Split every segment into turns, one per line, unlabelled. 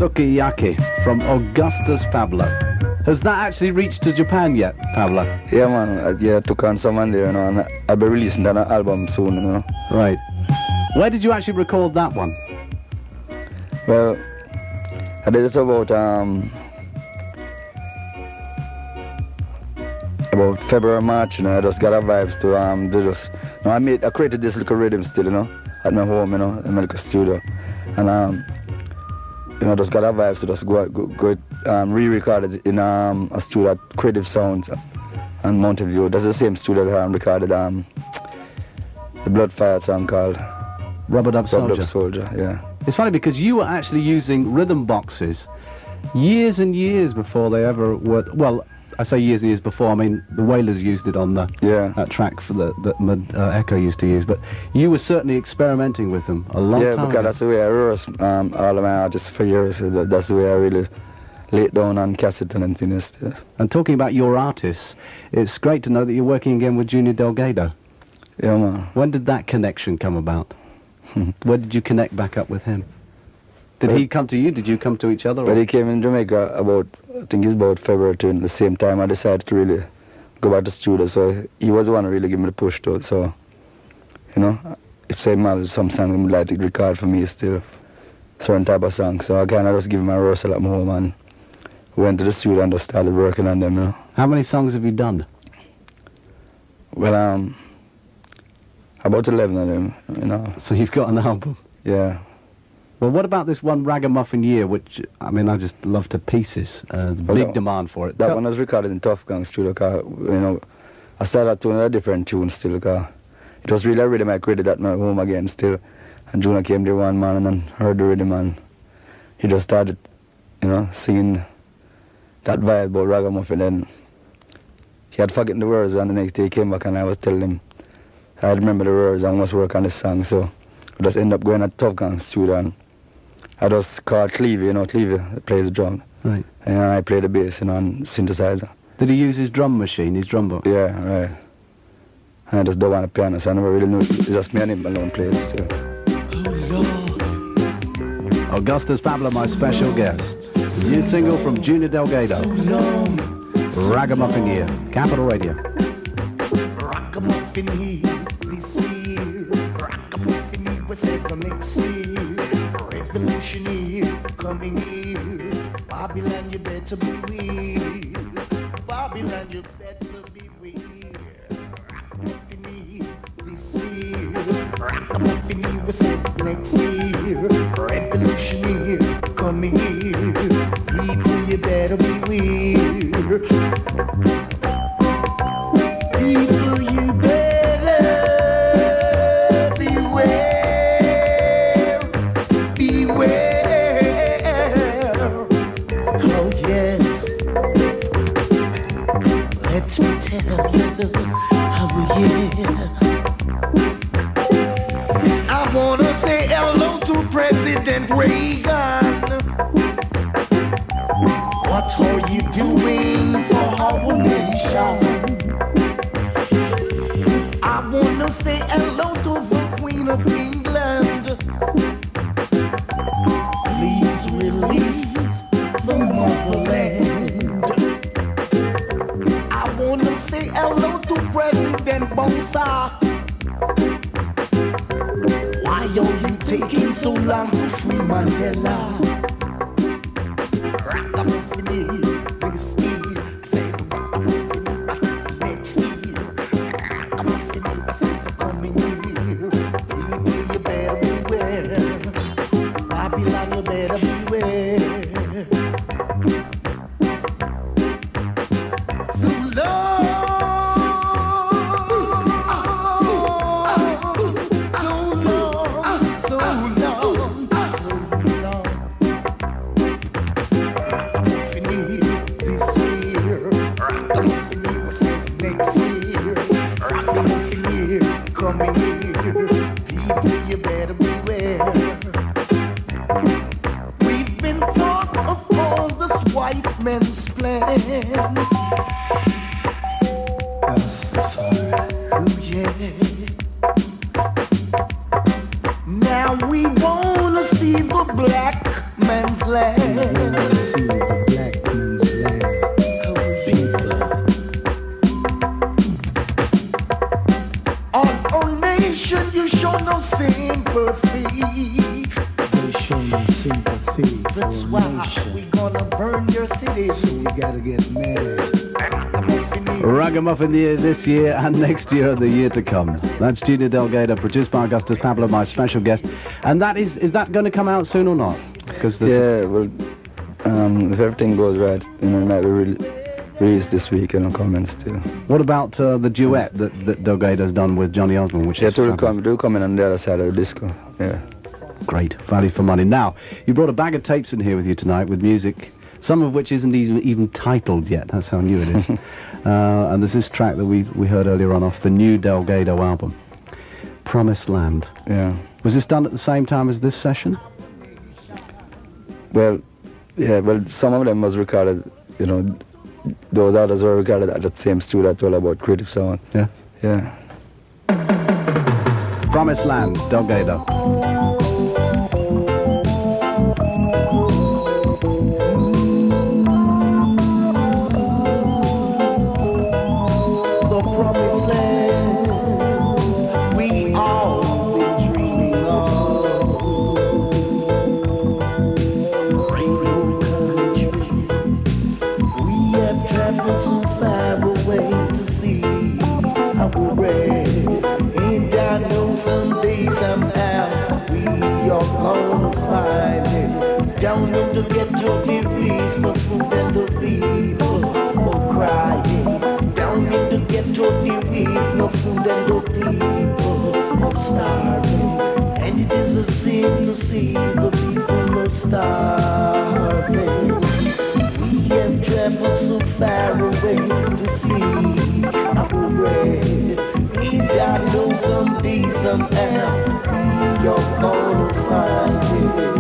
Sukiyaki from Augustus Pablo. Has that actually reached to Japan yet, Pablo?
Yeah, man. Yeah, took on someone there, you know, and I'll be releasing that album soon, you know.
Right. Where did you actually record that one?
Well, I did it about February, March, you know. I just got a vibes to do this. No, I created this little rhythm still, you know, at my home, you know, in my little studio, and you know, just got a vibes to just go re-record it in a studio at Creative Sounds and Mountain View. That's the same studio that I recorded the Bloodfire song called
Rubber Dub
Soldier. Yeah.
It's funny because you were actually using rhythm boxes years and years before they ever were. Well, I say years and years before. I mean, the Wailers used it on the track for that Echo used to use. But you were certainly experimenting with them a long time ago.
Yeah, because that's the way I wrote all of my artists for years. That's the way I really laid down on cassette and things. Yeah.
And talking about your artists, it's great to know that you're working again with Junior Delgado.
Yeah, man.
When did that connection come about? Where did you connect back up with him? Did he come to you? Did you come to each other?
Well, he came in Jamaica I think it's about February 2, the same time I decided to really go back to the studio. So he was the one who really gave me the push to it. So, you know, if say man some song he would like to record for me still, certain type of song. So I kind of just give him a rehearsal at my home and went to the studio and just started working on them, you know.
How many songs have you done?
Well, about 11 of them, you know.
So you've got an album?
Yeah.
Well, what about this one Ragamuffin Year, which, I mean, I just love to pieces. Big demand for it.
That one was recorded in Tough Gang studio, cause, you know, I started to another different tune still, cause it was really a rhythm I created at my home again still. And Juna came there one man and then heard the rhythm and he just started, you know, singing that vibe about Ragamuffin. And he had forgotten the words, and the next day he came back and I was telling him I remember the words and must work on this song. So I just ended up going at Tough Gang studio and I just called Clevie, you know, Clevie plays the drum.
Right.
And I play the bass, you know, on synthesizer.
Did he use his drum machine, his drum box?
Yeah, right. And I just don't want a piano, so I never really knew. It's just me and him alone plays too.
Augustus Pablo, my special guest. New single from Junior Delgado. Ragamuffin Year, Capital Radio.
Ragamuffin Year, this year. Ragamuffin Year was ever next year. Revolution year, coming year. Babylon, you better be weird. Babylon, you better be weird. Ragamuffin was set next year. Revolution here, coming here. People, you better beware. People, you better beware. Beware. Oh yes. Let me tell you, oh yeah. I wanna say hello to President Reagan. What are you doing for our nation? I wanna say hello to the Queen of England. Please release the motherland. I wanna say hello to President Bosa. Why are you taking so long to free Mandela? Ragamuffin is this year. Say the ragamuffin back next year. Ragamuffin is the coming year. People, you better beware. Babylon, you better beware. So long. Coming here, people, you better beware. We've been part of all this white man's plan. Oh yeah. Now we wanna see the black man's land. See the black man's land. Oh people. You show no sympathy. They show no sympathy. That's why we gonna burn your city. So we gotta get mad.
Ragamuffin this year and next year and the year to come. That's Junior Delgado, produced by Augustus Pablo, my special guest. And that is that going to come out soon or not?
Yeah, well, if everything goes right, it might be released this week and comments too.
What about the duet that Delgado's done with Johnny Osmond, which is
do come in on the other side of the disco. Yeah.
Great, value for money. Now, you brought a bag of tapes in here with you tonight with music, some of which isn't even titled yet. That's how new it is. And there's this track that we heard earlier on off the new Delgado album, Promised Land.
Yeah.
Was this done at the same time as this session?
Well, yeah, well, some of them was recorded, you know, those others were recorded at that same studio that's all about creative sound.
Yeah?
Yeah.
Promised Land, Delgado.
The promised land we all been dreaming of. Rainbow country. We have traveled so far away to see our red. And I know someday, somehow, we are gonna find it. Down in the ghetto, there is no food and the people are crying. Down in the ghetto, there is no food and the people are starving. And it is a sin to see the people are starving. We have traveled so far away to see our red. And I know someday, somehow, we are gonna find it.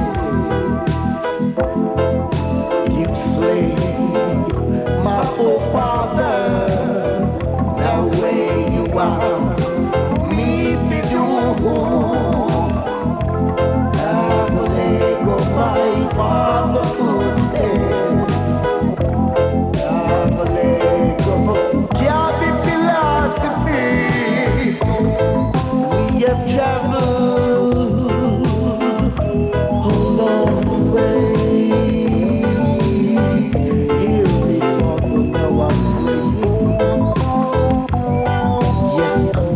You slave, my forefather, now where you are, me be you. I will echo my father's footsteps. I will echo Gabby philosophy. We have traveled a long way. Hear me, Father, now I'm free. Yes, I'm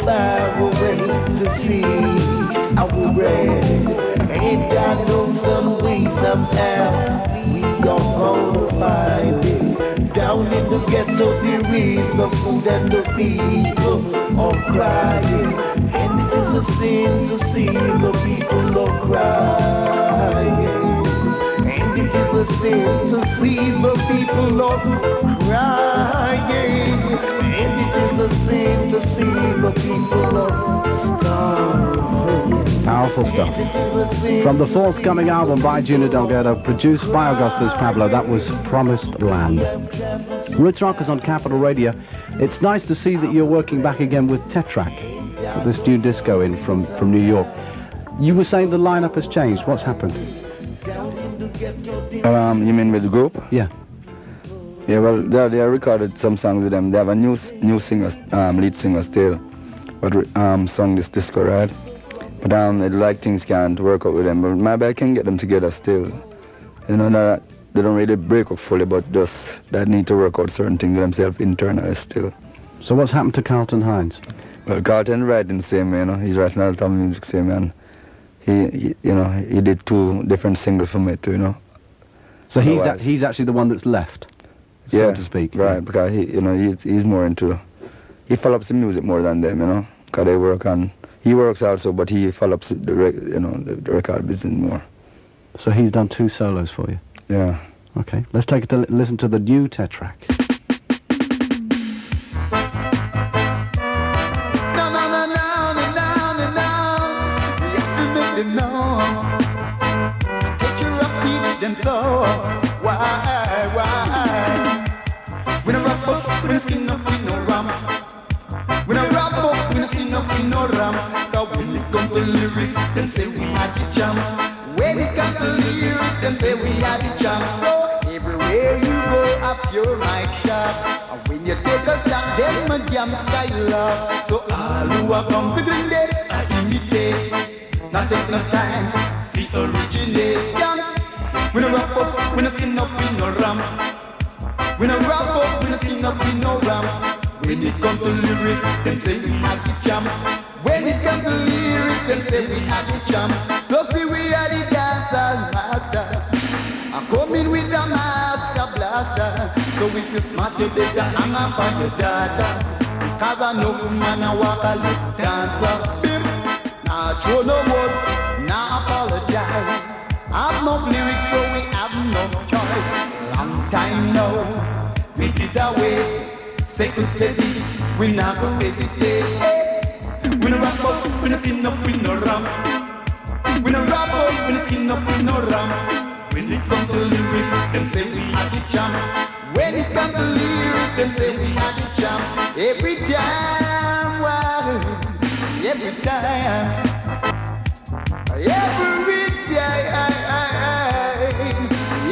far away to see our bread. And I know some way, somehow, we gonna find it. Down in the ghetto there is no food and the people are crying. And it is a sin to see the people are crying. And it is a sin to see the people are crying. And it is a sin to see the people are starving.
Powerful stuff. From the forthcoming album by Junior Delgado, produced by Augustus Pablo, that was Promised Land. Roots Rockers on Capital Radio. It's nice to see that you're working back again with Tetrac, this new disco in from New York. You were saying the lineup has changed. What's happened?
You mean with the group?
Yeah.
Yeah, well, they recorded some songs with them. They have a new singer, lead singer still, but sung this disco, right? But like things can't work out with them. But maybe I can get them together still. You know, that they don't really break up fully, but just that need to work out certain things themselves internally still.
So what's happened to Carlton Hines?
Well, Carlton writing the same way, you know. He's writing all the time music same way, and he did 2 different singles for me too, you know.
So he's actually the one that's left, so to speak.
Right, because he's more into, he follows the music more than them, you know, because they work on, he works also, but he follows the record business more.
So he's done 2 solos for you?
Yeah.
Okay, let's take a listen to the new Tetrac.
When I wrap up, when I skin up in no ram. When I wrap up, when I skin up in no ram. Cause when it comes to lyrics, them say we had the jam. When it comes to lyrics, them say we had the jam. So everywhere you go, up your mic shot. And when you take a shot, them a jam style up. So all who are come to bring them, I imitate. Not take no time, the originate. When I wrap up, when I skin up in no ram. When I wrap up, when I skin up in no ram. When it comes to lyrics, them say we had the jam. When it comes to lyrics, them say we had the jam. So see we are the dancers master. I come in with a master blaster. So we can smash you better hang up on your data. Because I know man I walk a little dancer. Bim, nah show no word, nah apologize. I've no lyrics, so we have no choice. Long time now, we did our way. Second steady, we not go hesitate. When I wrap up, when I skin up, we no ram. When I wrap up, when I skin up, we no ram. When it comes to lyrics, them say we had the jam. When it comes to lyrics, them say we had the jam. Every time, well, every time.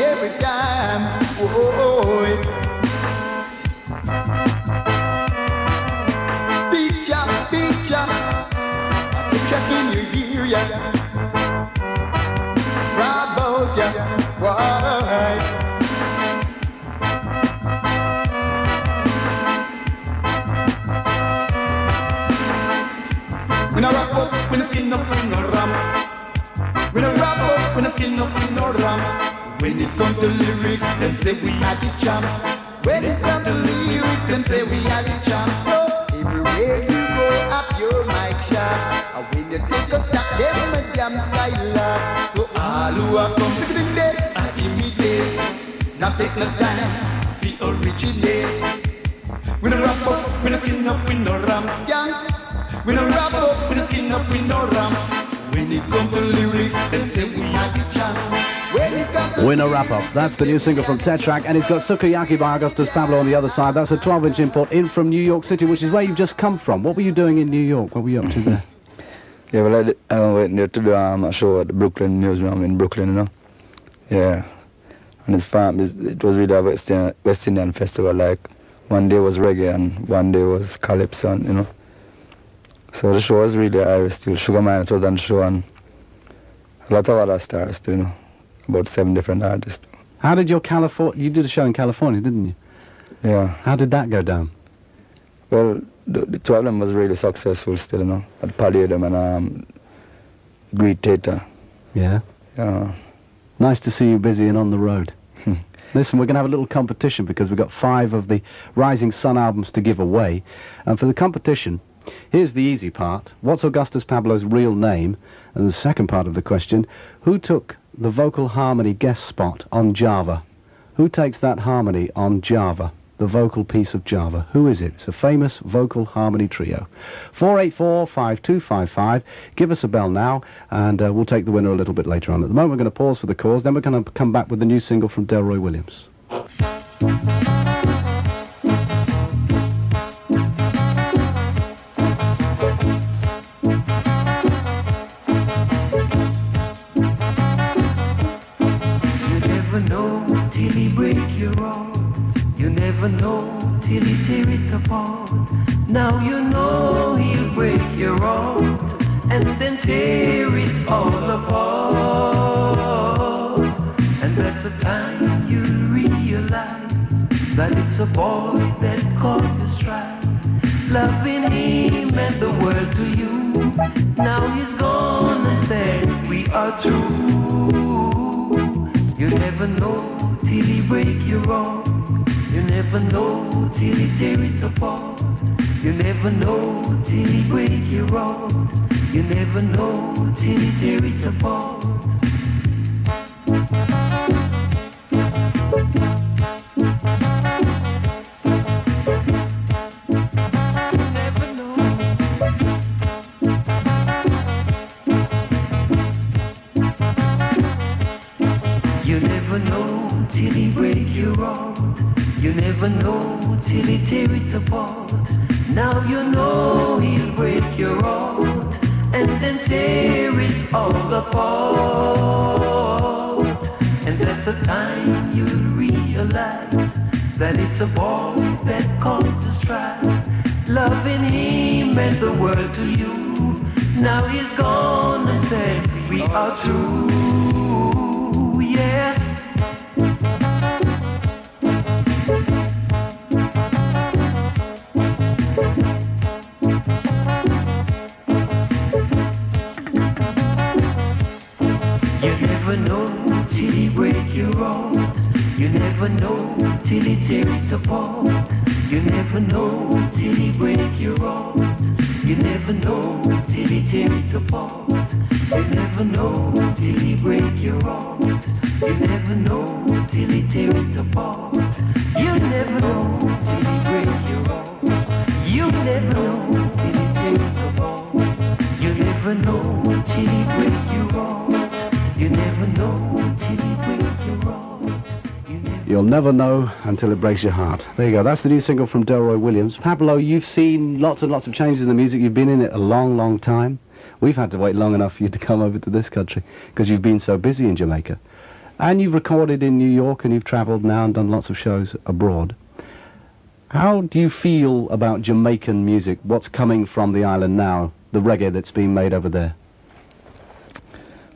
Every time, oh, picture in your ear, yeah. Bravo, yeah, right. When I wrap up, when I skin up in no ram. When I wrap up, when I skin up in no ram. When it comes to lyrics, them say we had the jam. When it comes to lyrics, them say we had the jam. So everywhere you go, up your mic shot. And when you take a shot, them a jam style up. So all who are come to bring them, I imitate. Not take no time, be originate. When I wrap up, when I skin up in no ram, yeah. When I wrap up, when I skin up in no ram. When it comes to lyrics, them say we had the jam.
Winner Wrap-Up. That's the new single from Tetrac, and it's got Sukiyaki by Augustus Pablo on the other side. That's a 12-inch import in from New York City, which is where you've just come from. What were you doing in New York? What were you up to there?
Yeah, well, I went there to do a show at the Brooklyn Museum in Brooklyn, you know. Yeah. And it was really a West Indian festival, like one day was reggae and one day was calypso, you know. So the show was really Irish still. Sugar Man was on the show and a lot of other stars too, you know. About 7 different artists.
How did your you did a show in California, didn't you?
Yeah.
How did that go down?
Well, the two of them was really successful still, you know, at Palladium and Great Theatre.
Yeah.
Yeah.
Nice to see you busy and on the road. Listen, we're going to have a little competition because we've got 5 of the Rising Sun albums to give away. And for the competition, here's the easy part. What's Augustus Pablo's real name? And the second part of the question, who took the vocal harmony guest spot on Java? Who takes that harmony on Java? The vocal piece of Java. Who is it? It's a famous vocal harmony trio. 484-5255. Give us a bell now, and we'll take the winner a little bit later on. At the moment, we're going to pause for the cause, then we're going to come back with the new single from Delroy Williams.
You never know till he break your heart. You never know till he tear it apart. Now you know he'll break your heart and then tear it all apart. And that's the time you realize that it's a boy that causes strife. Loving him and the world to you. Now he's gone and said we are through. You never know till he break your heart. You never know till he tear it apart. You never know till he break your heart. You never know till he tear it apart. You never know till he break your heart. You never know till he tear it apart. Now you know he'll break your heart and then tear it all apart. And that's the time you realize that it's a boy that causes strife. Loving him and the world to you. Now he's gone and said we are through. Yes. You never know till he tear it apart. You never know till he break your heart. You never know till he tear it apart. You never know till he break your heart. You never know till he tear it apart. You never know till he break your heart. You never know till he tear it apart. You never know till he break your heart. You never know till he break your heart.
You'll never know until it breaks your heart. There you go. That's the new single from Delroy Williams. Pablo, you've seen lots and lots of changes in the music. You've been in it a long, long time. We've had to wait long enough for you to come over to this country because you've been so busy in Jamaica. And you've recorded in New York and you've travelled now and done lots of shows abroad. How do you feel about Jamaican music? What's coming from the island now? The reggae that's being made over there?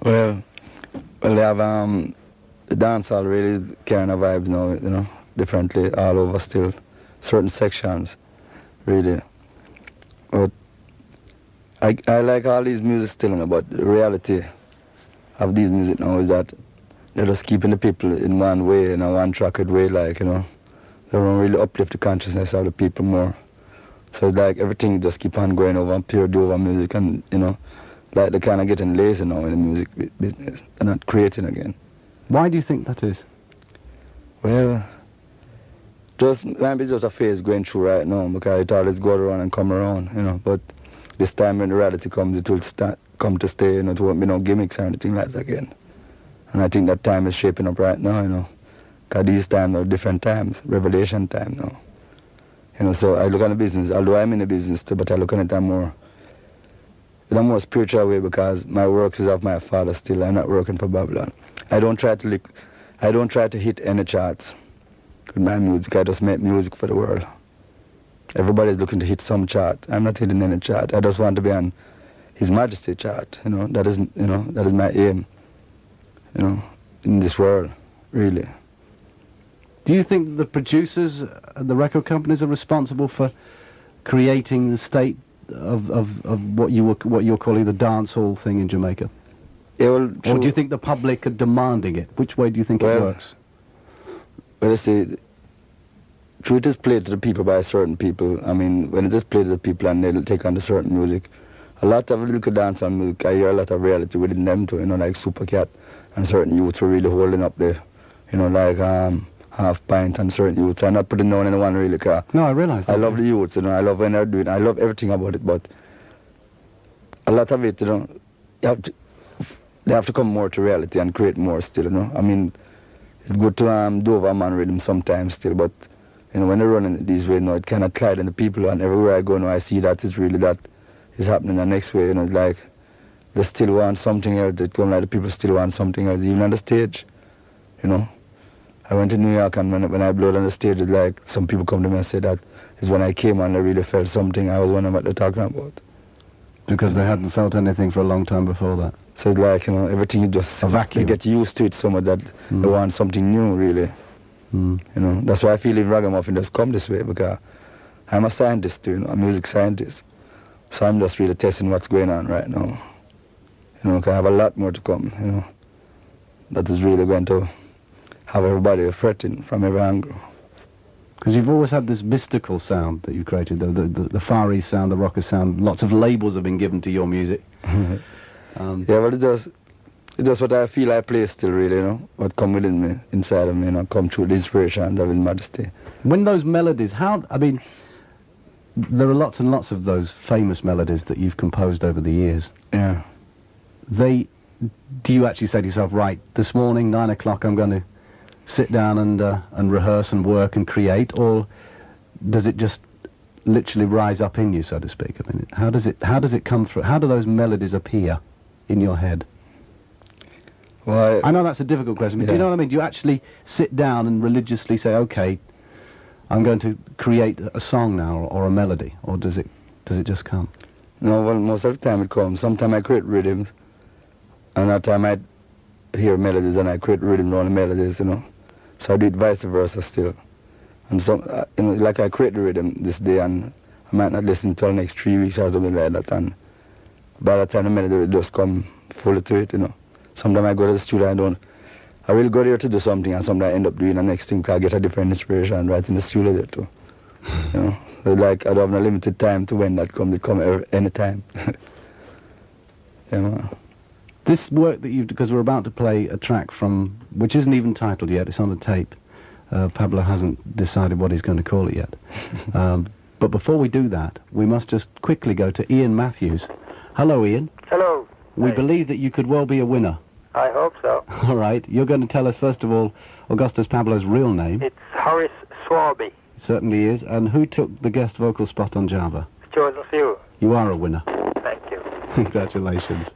Well, they have the dancehall really is carrying a vibes now, you know, differently all over still. Certain sections, really. But I like all these music still, you know, but the reality of these music now is that they're just keeping the people in one way, in a one-tracked way, like, you know. They don't really uplift the consciousness of the people more. So it's like everything just keep on going over and pure over music and, you know, like they're kind of getting lazy now in the music business. They're not creating again.
Why do you think that is?
Well, maybe just a phase going through right now because it always go around and come around, you know. But this time when the reality comes, it will come to stay, you know, it won't be no gimmicks or anything like that again. And I think that time is shaping up right now, you know. Because these times are different times, revelation time now. You know, so I look at the business, although I'm in the business too, but I look at it in a more spiritual way because my work is of my father still. I'm not working for Babylon. I don't try to hit any charts with my music. I just make music for the world. Everybody's looking to hit some chart. I'm not hitting any chart. I just want to be on His Majesty chart. You know, that is my aim. You know, in this world, really.
Do you think the producers, the record companies, are responsible for creating the state of what you're calling the dancehall thing in Jamaica?
Yeah, well,
or do you think the public are demanding it? Which way do you think it works?
Well, I say, true, it is played to the people by certain people. I mean, when it is played to the people and they'll take on the certain music, a lot of little dance and music, I hear a lot of reality within them too, you know, like Supercat and certain youths were really holding up there, you know, like Half Pint and certain youths. I'm not putting down anyone really, cause
no, I realise that.
I love the youths, you know, I love when they're doing, I love everything about it, but a lot of it, you know, they have to come more to reality and create more still, you know. I mean, it's good to do over man rhythm sometimes still, but you know, when they're running it these ways, you know, it cannot collide in the people, and everywhere I go now I see that it's really that is happening the next way, you know, it's like they still want something else, they come like the people still want something else, even on the stage, you know. I went to New York and when I blew on the stage, it's like some people come to me and say that is when I came and I really felt something, I was wondering what they're talking about.
Because they hadn't felt anything for a long time before that.
So it's like, you know, everything is just
a vacuum.
They get used to it so much that they want something new, really. You know, that's why I feel if Ragamuffin just come this way, because I'm a scientist too, you know, a music scientist. So I'm just really testing what's going on right now. You know, 'cause I have a lot more to come, you know. That is really going to have everybody fretting from every angle.
Because you've always had this mystical sound that you've created, the Far East sound, the rocker sound. Lots of labels have been given to your music.
Yeah, but it's just what I feel I play still, really, you know, what come within me, inside of me, you know, come through the inspiration of His Majesty.
When those melodies, I mean, there are lots and lots of those famous melodies that you've composed over the years.
Yeah.
Do you actually say to yourself, right, this morning, 9 o'clock, I'm going to sit down and rehearse and work and create, or does it just literally rise up in you, so to speak? I mean, how does it come through? How do those melodies appear in your head?
Well,
I know that's a difficult question, but do you know what I mean? Do you actually sit down and religiously say, okay, I'm going to create a song now, or a melody, or does it just come?
No, well, most of the time it comes. Sometimes I create rhythms, and that time I hear melodies and I create rhythm around the melodies, you know. So I do it vice versa still. And some, you know, like I create the rhythm this day, and I might not listen till the next 3 weeks or something like that, and by the time the melody will just come fully to it, you know. Sometimes I go to the studio, I really go there to do something, and sometimes I end up doing the next thing because I get a different inspiration right in the studio there too. You know, so like I don't have no limited time to when that comes. It comes any time. You know.
This work that you've, because we're about to play a track from, which isn't even titled yet, it's on the tape. Pablo hasn't decided what he's going to call it yet. But before we do that, we must just quickly go to Ian Matthews. Hello, Ian.
Hello.
We believe that you could well be a winner.
I hope so.
All right. You're going to tell us, first of all, Augustus Pablo's real name.
It's Horace Swarby.
It certainly is. And who took the guest vocal spot on Java?
Chosen few.
You are a winner.
Thank you.
Congratulations.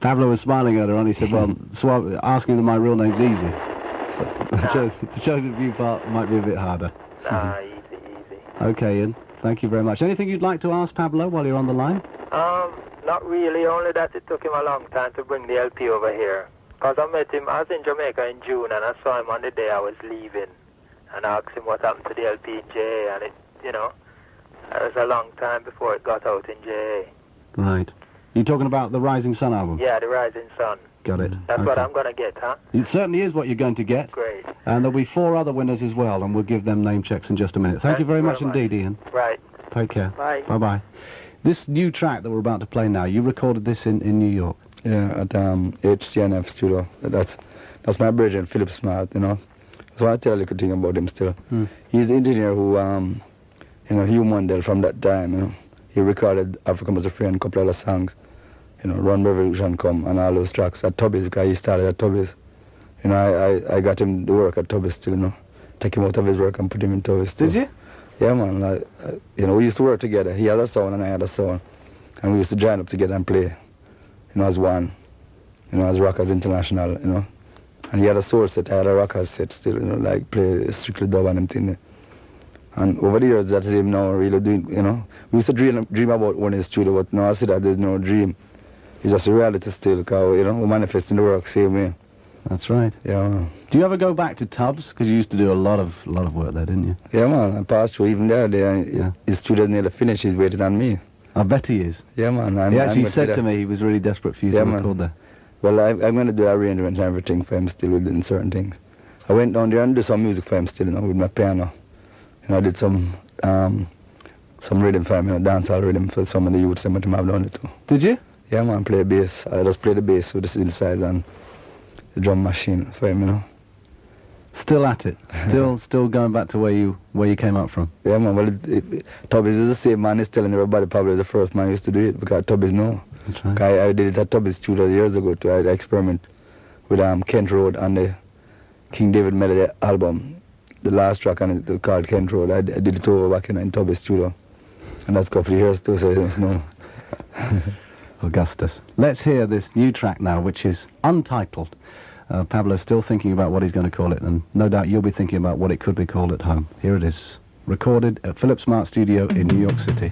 Pablo was smiling earlier on. He said, well, asking them my real name's easy. But the chosen few part might be a bit harder.
Easy.
Okay, Ian. Thank you very much. Anything you'd like to ask Pablo while you're on the line?
Not really, only that it took him a long time to bring the LP over here. Because I met him, I was in Jamaica in June, and I saw him on the day I was leaving. And I asked him what happened to the LP in JA, and it, you know, it was a long time before it got out in JA.
Right. You're talking about the Rising Sun album?
Yeah, the Rising Sun.
Got it.
That's what I'm going to get, huh?
It certainly is what you're going to get.
Great.
And there'll be 4 other winners as well, and we'll give them name checks in just a minute. Thank you very much indeed, Ian.
Right.
Take care.
Bye.
Bye-bye. This new track that we're about to play now, you recorded this in New York?
Yeah, at HCNF studio. That's my brother, Philip Smart, you know. So I tell a little thing about him still. He's the engineer who, you know, Hugh Mundell from that time, you know. He recorded Africa Was a Friend, a couple of other songs, you know, Run Revolution Come, and all those tracks at Tubby's, because he started at Tubby's. You know, I got him to work at Tubby's still, you know. Take him out of his work and put him in Tubby's still.
Did you?
Yeah, man. You know, we used to work together. He had a sound and I had a sound. And we used to join up together and play, you know, as one. You know, as Rockers International, you know. And he had a soul set, I had a Rockers set still, you know, like play strictly dub and everything. And over the years, that is him now really doing, you know. We used to dream about one in the studio, but now I see that there's no dream. It's just a reality still, because, you know, we're manifesting the work same way.
That's right.
Yeah, man.
Do you ever go back to Tubbs? Because you used to do a lot of work there, didn't you?
Yeah, man. I passed through even there. His students nearly finished. He's waiting on me.
I bet he is.
Yeah, man.
He actually said to me he was really desperate for you to record there.
Well, I'm going to do arrangements and everything for him still within certain things. I went down there and did some music for him still, with my piano. I did some rhythm for him, dancehall rhythm for some of the youths that I've done it too.
Did you?
Yeah, man, play bass. I just play the bass with the synthesizer and the drum machine for him,
Still at it. Still going back to where you came up from.
Yeah, man. Well, Tubby's is the same man. He's telling everybody probably the first man used to do it because Tubby's know.
That's right.
I did it at Tubby's studio years ago too. I experiment with Kent Road and the King David Melody album. The last track on it called Kent Road. I did it over back in Tubby's studio. And that's a couple of years too, so you know.
Augustus. Let's hear this new track now, which is untitled. Pablo's still thinking about what he's going to call it, and no doubt you'll be thinking about what it could be called at home. Here it is, recorded at Philip Smart Studio in New York City.